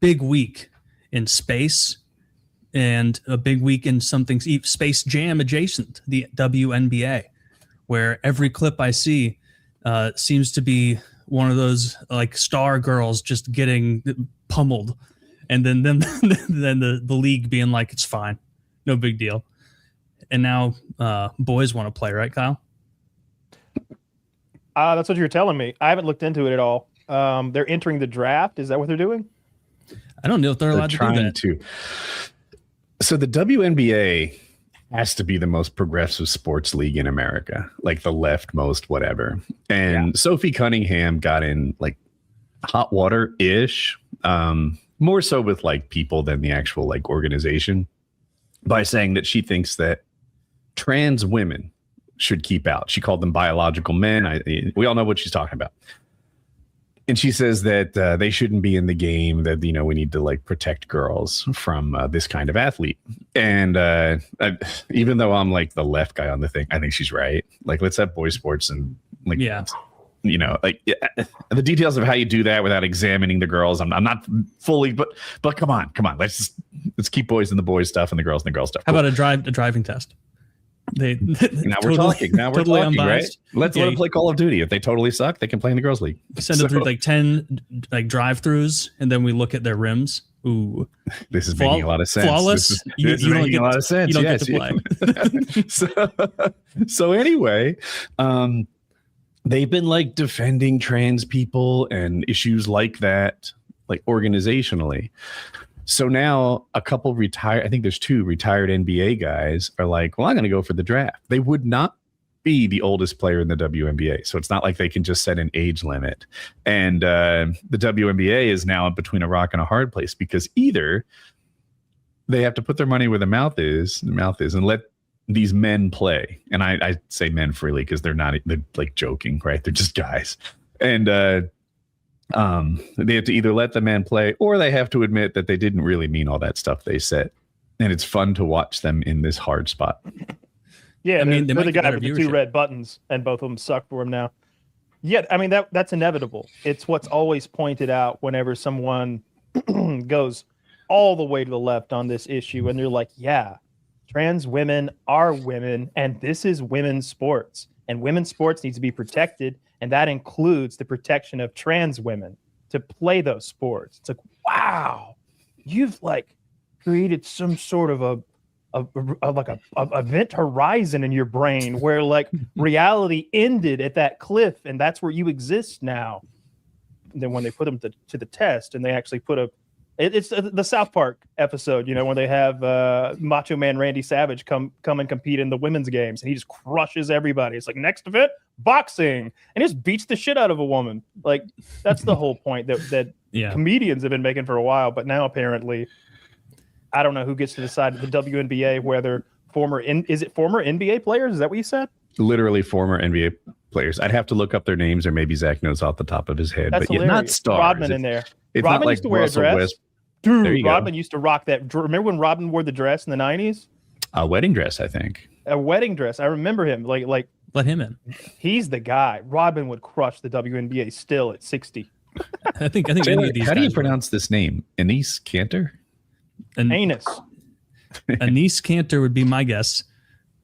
big week in space and a big week in something Space Jam adjacent, the WNBA, where every clip I see seems to be one of those like star girls just getting pummeled, and then the league being like, it's fine, no big deal. And now boys want to play, right, Kyle? That's what you're telling me. I haven't looked into it at all. They're entering the draft. Is that what they're doing? I don't know if they're allowed to do that. So the WNBA has to be the most progressive sports league in America, like the leftmost whatever. And Sophie Cunningham got in like hot water-ish, more so with like people than the actual like organization, by saying that she thinks that trans women should keep out. She called them biological men. We all know what she's talking about. And she says that they shouldn't be in the game, that, you know, we need to like protect girls from this kind of athlete. And even though I'm like the left guy on the thing, I think she's right. Like, let's have boys sports and like, you know, like the details of how you do that without examining the girls. I'm not fully, but come on. Let's keep boys in the boys stuff and the girls in the girls stuff. How about a driving test? Now we're talking, right? Let them play Call of Duty. If they totally suck, they can play in the girls league. Send them through like 10 like drive-throughs, and then we look at their rims. Ooh, this is making a lot of sense. Flawless. This is making a lot of sense. You don't get to play. So anyway, they've been like defending trans people and issues like that, like organizationally. So now a couple retired, I think there's 2 retired NBA guys are like, well, I'm going to go for the draft. They would not be the oldest player in the WNBA. So it's not like they can just set an age limit. And the WNBA is now between a rock and a hard place, because either they have to put their money where the mouth is, and let these men play. And I say men freely because they're like joking, right? They're just guys. And they have to either let the men play, or they have to admit that they didn't really mean all that stuff they said. And it's fun to watch them in this hard spot. Yeah, I mean, they're the guy with the 2 red buttons, and both of them suck for him now. Yeah, I mean, that's inevitable. It's what's always pointed out whenever someone goes all the way to the left on this issue, and they're like, yeah, trans women are women, and this is women's sports, and women's sports needs to be protected. And that includes the protection of trans women to play those sports. It's like, wow, you've like created some sort of a event horizon in your brain where like reality ended at that cliff, and that's where you exist now. And then when they put them to the test, and they actually put it's the South Park episode, you know, when they have Macho Man Randy Savage come and compete in the women's games, and he just crushes everybody. It's like, next event, boxing, and he just beats the shit out of a woman. Like, that's the whole point that comedians have been making for a while. But now apparently, I don't know who gets to decide the WNBA whether former NBA players? Is that what you said? Literally former NBA players. I'd have to look up their names, or maybe Zach knows off the top of his head. That's but hilarious. Not stars. Rodman in there. It's Rodman not like used to wear Russell a dress. West. Dude, Rodman used to rock that. Remember when Rodman wore the dress in the 90s? A wedding dress, I think. A wedding dress. I remember him. Like let him in. He's the guy. Rodman would crush the WNBA still at 60. I think any of these. How do you pronounce this name? Anise Cantor? Anus. Anise Cantor would be my guess,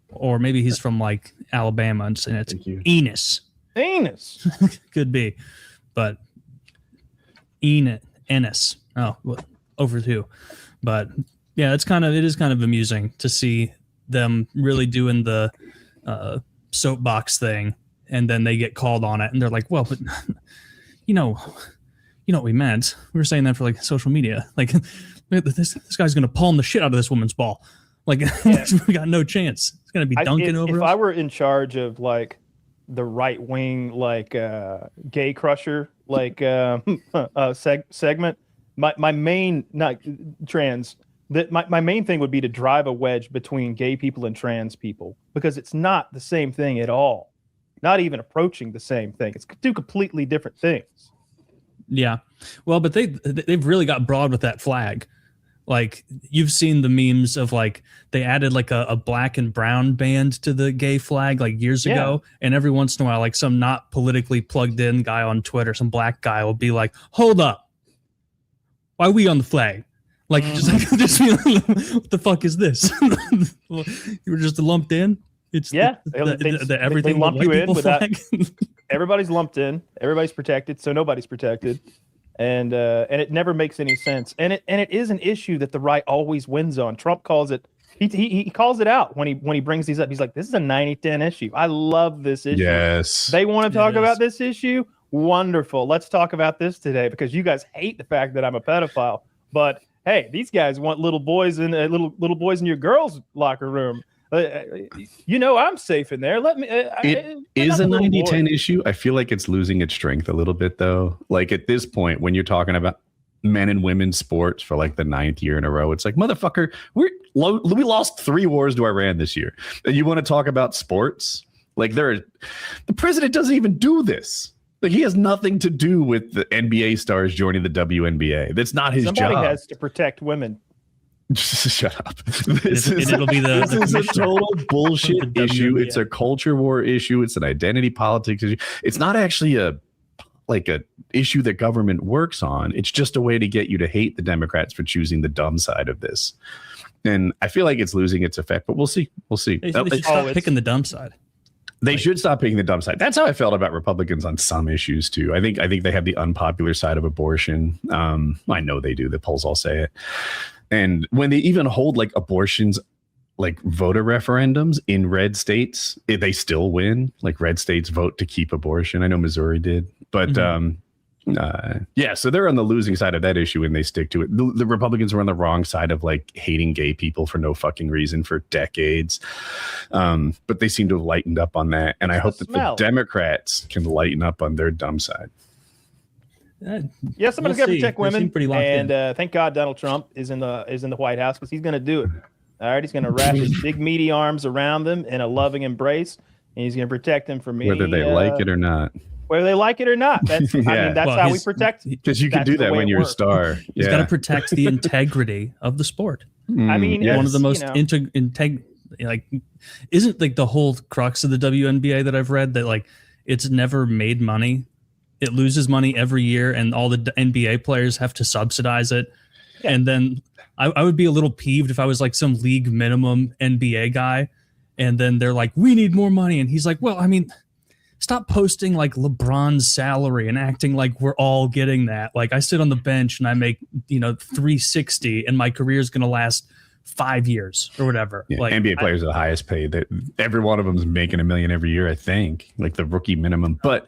or maybe he's from like Alabama, and it's Enos. Enos could be, but Ennis. Oh, well, over 2. But yeah, it is kind of amusing to see them really doing the soapbox thing, and then they get called on it, and they're like, well, but you know what we meant. We were saying that for like social media. Like, this guy's gonna palm the shit out of this woman's ball. Like, we got no chance. It's gonna be dunking over us. If I were in charge of like the right wing, like gay crusher, like segment, my main, not trans, my main thing would be to drive a wedge between gay people and trans people, because it's not the same thing at all. Not even approaching the same thing. It's 2 completely different things. Yeah. Well, but they've really got broad with that flag. Like, you've seen the memes of like they added like a black and brown band to the gay flag like years ago, and every once in a while, like some not politically plugged in guy on Twitter, some black guy will be like, hold up, why are we on the flag? Like, just what the fuck is this? You were just lumped in. It's the everything they lump you in without. flag. Everybody's lumped in. Everybody's protected, so nobody's protected, and it never makes any sense. And it is an issue that the right always wins on. Trump calls it. He calls it out when he brings these up. He's like, this is a 90-10 issue. I love this issue. Yes. They want to talk about this issue. Wonderful. Let's talk about this today because you guys hate the fact that I'm a pedophile. But hey, these guys want little boys in little boys in your girls' locker room. I'm safe in there. Let me. It is a 90-10 issue. I feel like it's losing its strength a little bit, though. Like at this point, when you're talking about men and women's sports for like the 9th year in a row, it's like, motherfucker, we lost 3 wars to Iran this year, and you want to talk about sports? Like the president doesn't even do this. Like he has nothing to do with the NBA stars joining the WNBA. That's not his job. Somebody has to protect women. Shut up. It'll be this is a total bullshit issue. It's a culture war issue. It's an identity politics issue. It's not actually a issue that government works on. It's just a way to get you to hate the Democrats for choosing the dumb side of this. And I feel like it's losing its effect, but we'll see. We'll see. They should stop picking the dumb side. They should stop picking the dumb side. That's how I felt about Republicans on some issues too. I think they have the unpopular side of abortion. I know they do. The polls all say it. And when they even hold like abortions, like voter referendums in red states, they still win. Like red states vote to keep abortion. I know Missouri did, but so they're on the losing side of that issue and they stick to it. The Republicans were on the wrong side of like hating gay people for no fucking reason for decades. But they seem to have lightened up on that. And I hope that the Democrats can lighten up on their dumb side. Somebody's got to protect women, and thank God Donald Trump is in the White House because he's going to do it. All right, he's going to wrap his big meaty arms around them in a loving embrace, and he's going to protect them from me, whether they like it or not. Whether they like it or not, that's how we protect. Because you can do that when you're a star. He's got to protect the integrity of the sport. I mean, one of the most isn't like the whole crux of the WNBA that I've read that like it's never made money. It loses money every year, and all the NBA players have to subsidize it. Yeah. And then I would be a little peeved if I was like some league minimum NBA guy, and then they're like, "We need more money," and he's like, "Well, I mean, stop posting like LeBron's salary and acting like we're all getting that. Like I sit on the bench and I make $360, and my career is going to last 5 years or whatever." Yeah, like NBA players are the highest paid. That every one of them is making $1 million every year, I think, like the rookie minimum. But